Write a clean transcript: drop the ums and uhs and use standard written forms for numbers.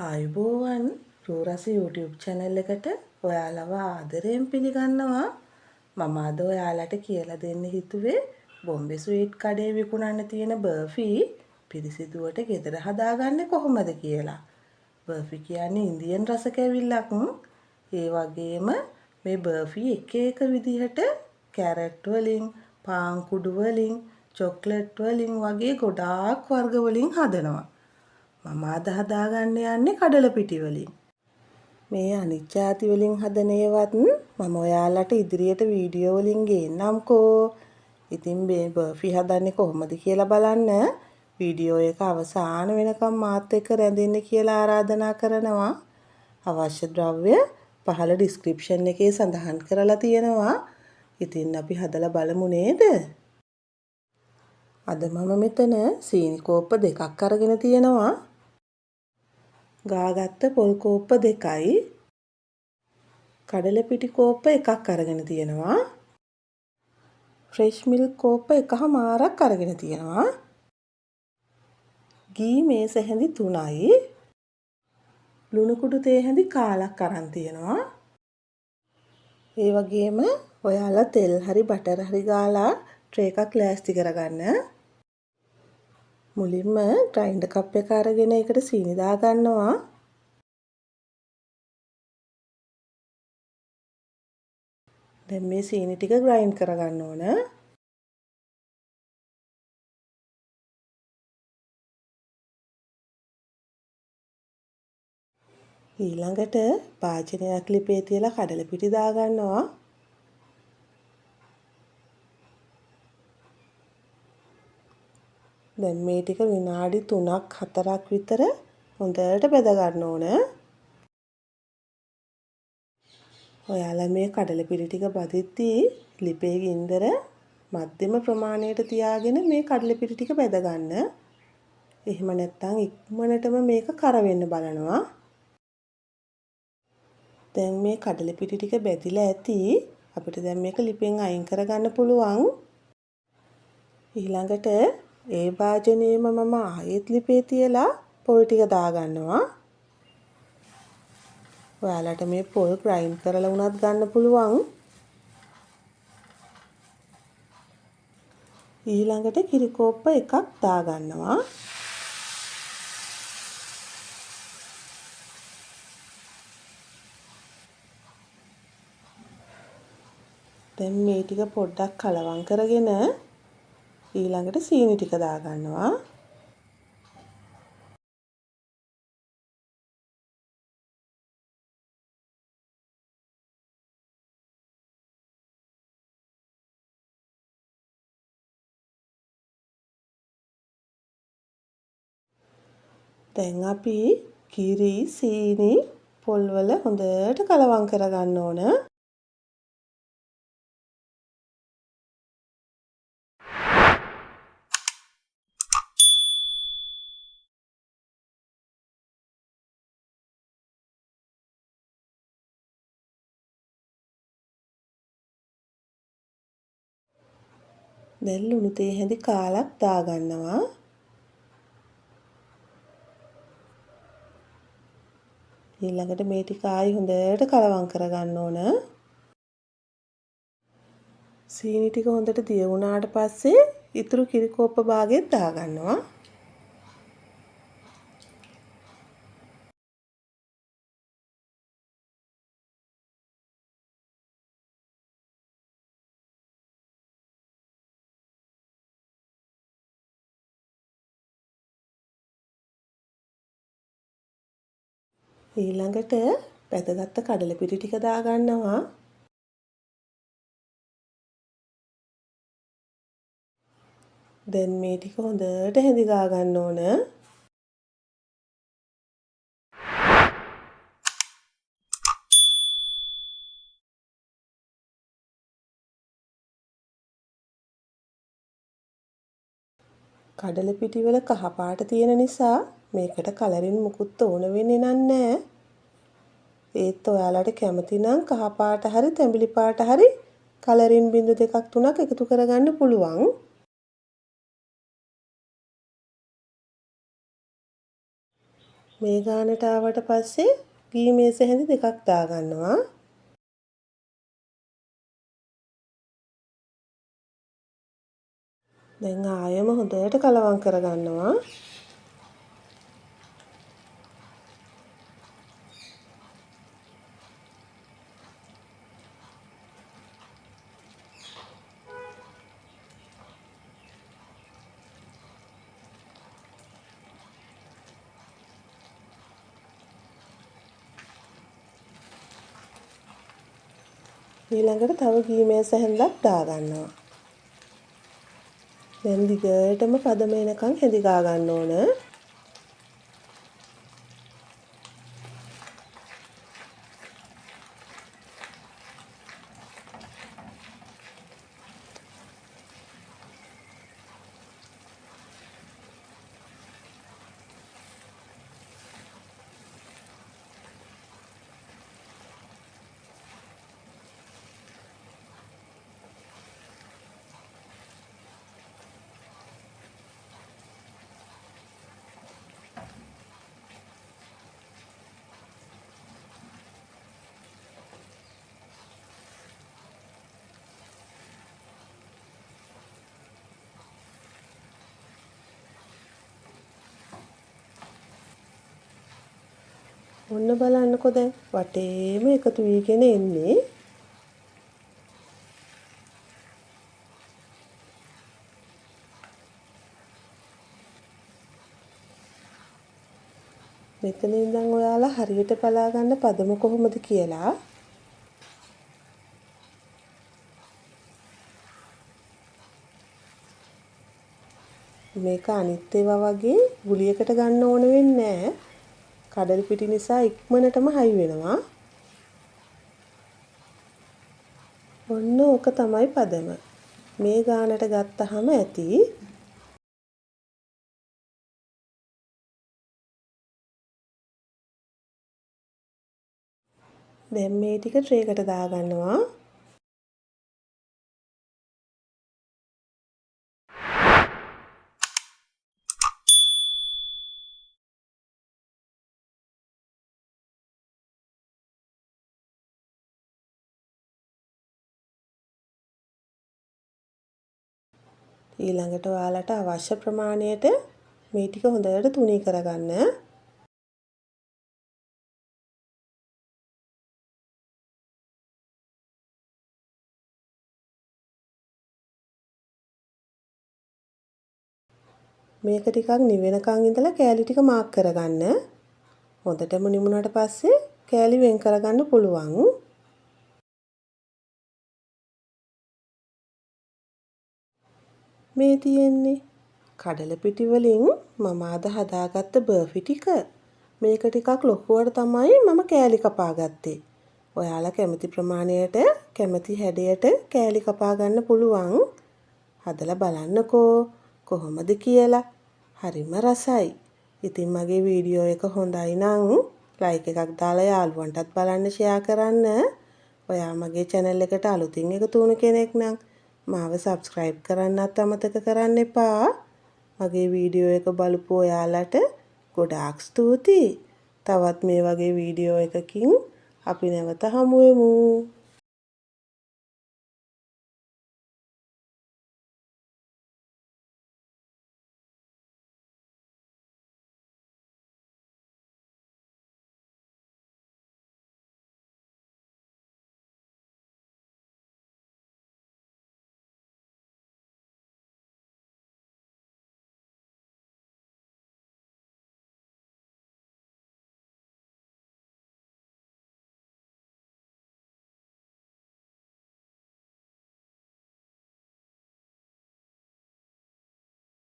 ආයුබෝවන් රූරස YouTube channel එකට ඔයාලව ආදරයෙන් පිළිගන්නවා. මම අද ඔයාලට කියලා දෙන්න හිතුවේ බොම්බේ ස්වීට් කඩේ විකුණන්න තියෙන බර්ෆි පිරිසිදුවට ගෙදර හදාගන්නේ කොහොමද කියලා. බර්ෆි කියන්නේ ඉන්දියන් රස කැවිල්ලක්. ඒ වගේම මේ බර්ෆි එක එක විදිහට කැරට් වලින්, පාන් කුඩු වලින්, චොක්ලට් වලින් වගේ ගොඩාක් වර්ග වලින් හදනවා. මම අද හදාගන්න යන්නේ කඩල පිටි වලින්. මේ අනිත් ಜಾති වලින් හදන ඒවත් මම ඔයාලට ඉදිරියට වීඩියෝ වලින් ගේන්නම්කෝ. ඉතින් මේ බර්ෆි හදන්නේ කොහොමද කියලා බලන්න වීඩියෝ එක අවසාන වෙනකම් මාත් එක්ක රැඳෙන්න කියලා ආරාධනා කරනවා. අවශ්‍ය ද්‍රව්‍ය පහළ ඩිස්ක්‍රිප්ෂන් එකේ සඳහන් කරලා තියෙනවා. ඉතින් අපි හදලා බලමු නේද? අද මම මෙතන සීනි කෝප්ප දෙකක් අරගෙන තියෙනවා. ගාගත්ත පොල් කෝප්ප 2යි, කඩල පිටි කෝප්ප 1ක් අරගෙන තියෙනවා. ෆ්‍රෙෂ් මිල්ක් කෝප්ප 1මාරක් අරගෙන තියෙනවා. ගී මේස හැඳි 3යි, ලුණු කුඩු තේ හැඳි කාලක් අරන් තියෙනවා. ඒ වගේම ඔයාලා තෙල් හරි බටර් හරි ගාලා ට්‍රේ එකක් ලෑස්ති කරගන්න. මුලින්ම ග්‍රයින්ඩර් කප් එක අරගෙන ඒකට සීනි දා ගන්නවා. දැන් මේ සීනි ටික ග්‍රයින්ඩ් කරගන්න ඕන. ඊළඟට භාජනයක් ලිපේ තියලා කඩල පිටි දා ගන්නවා. දැන් මේ ටික විනාඩි 3ක් 4ක් විතර හොඳට බෙද ගන්න ඕන. ඔයාලා මේ කඩල පිටි ටික බදිද්දී ලිපේ ගින්දර මධ්‍යම ප්‍රමාණයට තියාගෙන මේ කඩල පිටි ටික බෙද ගන්න. එහෙම නැත්නම් ඉක්මනටම මේක කර වෙන්න බලනවා. දැන් මේ කඩල පිටි ටික බෙදිලා ඇති. අපිට දැන් මේක ලිපෙන් අයින් කරගන්න පුළුවන්. ඊළඟට ඒ භාජනයේම මම ආයෙත් ලිපේ තියලා පොල් ටික දා ගන්නවා. ඔයාලට මේ පොල් ග්‍රයින්ඩ් කරලා උනත් ගන්න පුළුවන්. ඊළඟට කිරි කෝප්ප 1ක් දා ගන්නවා. දැන් මේ ටික පොඩ්ඩක් කලවම් කරගෙන ඊළඟට සීනි ටික දා ගන්නවා. දැන් අපි කිරි, සීනි, පොල් වල හොඳට කලවම් කරගන්න ඕන. දැන් ලුණු තේ හැඳි කාලක් දා ගන්නවා. ඊළඟට මේ ටික ආයි හොඳට කලවම් කරගන්න ඕන. සීනි ටික හොඳට දිය වුණාට පස්සේ ඉතුරු කිරි කෝප්ප භාගෙත් දා ගන්නවා. ඊළඟට බැදගත්ත කඩල පිටි ටික දා ගන්නවා. දැන් මේ ටික හොඳට හැඳි ගා ගන්න ඕන. කඩල පිටි වල කහ පාට තියෙන නිසා මේකට කලරින් මුකුත් ඕන වෙන්නේ නැහැ. ඒත් ඔයාලට කැමති නම් කහ පාට හරි තැඹිලි පාට හරි කලරින් බිඳු 2ක් 3ක් එකතු කරගන්න පුළුවන්. මේ ගානට ආවට පස්සේ ගී මේස හැඳි දෙකක් දාගන්නවා. දැන් ආයෙම හොඳට කලවම් කරගන්නවා. ඊළඟට තව ගී මේස හැඳක් දාගන්නවා. දැන් දිගටම පදම එනකන් හැදි ගා ගන්න ඕන. ඔන්න බලන්නකෝ දැන් වටේම එකතු වීගෙන එන්නේ. මෙතන ඉඳන් ඔයාලා හරියට බලා ගන්න පදම කොහොමද කියලා. මේක අනිත් ඒවා වගේ ගුලියකට ගන්න ඕන වෙන්නේ නැහැ. කඩල් පිටි නිසා ඉක්මනටම හයි වෙනවා. ඔන්න ඕක තමයි පදම. මේ ගානට ගත්තාම ඇති. දැන් මේ ටික ට්‍රේකට දාගන්නවා. ඊළඟට ඔයාලට අවශ්‍ය ප්‍රමාණයට මේ ටික හොඳට තුනී කරගන්න. මේක ටිකක් නිවෙනකන් ඉඳලා කෑලි ටික මාක් කරගන්න. හොඳටම නිමුණාට පස්සේ කෑලි වෙන් කරගන්න පුළුවන්. මේ තියෙන්නේ කඩල පිටි වලින් මම අද හදාගත්ත බර්ෆි ටික. මේක ටිකක් ලොකුවට තමයි මම කෑලි කපා ගත්තේ. ඔයාලා කැමති ප්‍රමාණයට කැමති හැඩයට කෑලි කපා ගන්න පුළුවන්. හදලා බලන්නකෝ කොහොමද කියලා. හරිම රසයි. ඉතින් මගේ වීඩියෝ එක හොඳයි නම් ලයික් එකක් දාලා යාළුවන්ටත් බලන්න ෂෙයා කරන්න. ඔයා මගේ channel එකට අලුතින් එකතු වුණු කෙනෙක් නම් මාව subscribe කරන්නත් අමතක කරන්න එපා. මගේ වීඩියෝ එක බලපු ඔයාලට ගොඩාක් ස්තුතියි. තවත් මේ වගේ වීඩියෝ එකකින් අපි නැවත හමු වෙමු.